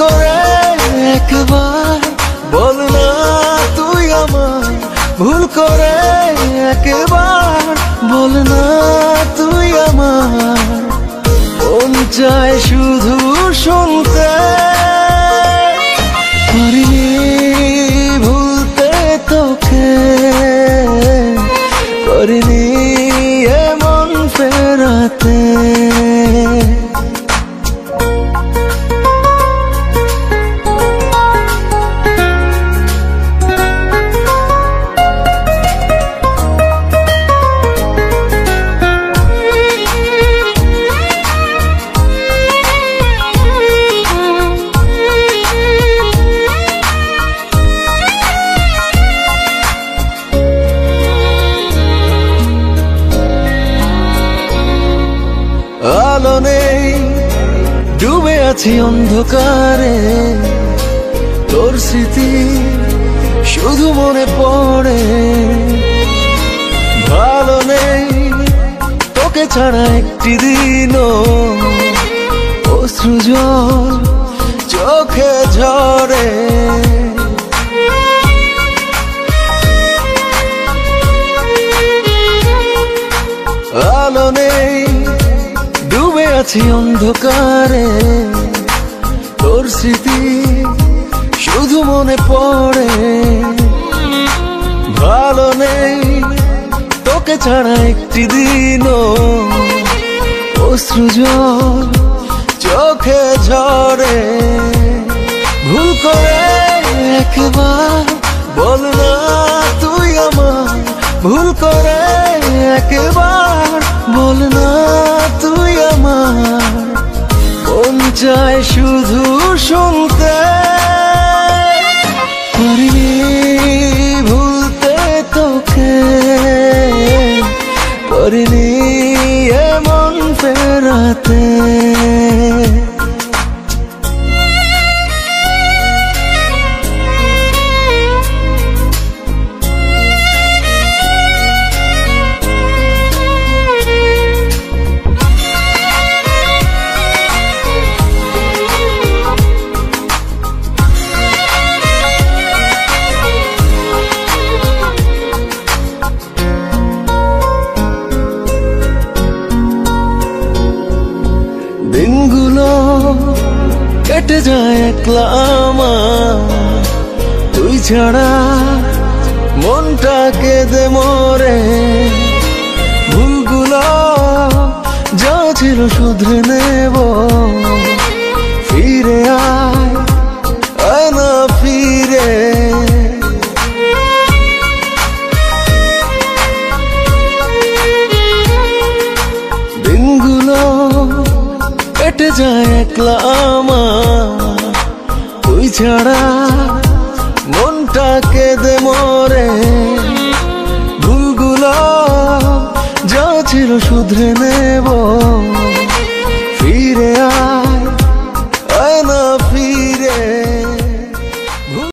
করে একবার বল না তুই আমায়, ভুল করে একবার বল না তুই আমার। মন চায় শুধু শুনতে, পারিনি ভুলতে তোকে, করিনি এমন ফেরাতে। আলো নেই, ডুবে আছি অন্ধকারে, তোর স্মৃতি শুধু মনে পড়ে। ভালো নেই তোকে ছাড়া একটি দিনও, অশ্রু জল চোখে ঝরে। আলো নেই, ডুবে আছি অন্ধকারে, তোর স্মৃতি শুধু মনে পড়ে। ভালো নেই তোকে ছাড়া একটি দিনও, অশ্রু জল চোখে ঝরে। ভুল করে একবার বল না তুই আমায়, ভুল করে একবার বল না তুই আমার। মন চায় শুধু শুনতে, পারিনি ভুলতে তোকে, পারিনি এমন ফেরাতে। দিনগুলো কেটে যায় একলা আমার, তুই ছাড়া মনটা কেঁদে মরে। ভুলগুলো যা ছিল শুধরে নেব, ফিরে আয় না ফিরে। দিনগুলো কেটে যায় একলা আমার, তুই ছাড়া মনটা কেঁদে মরে। ভুলগুলো যা ছিল শুধরে নেব,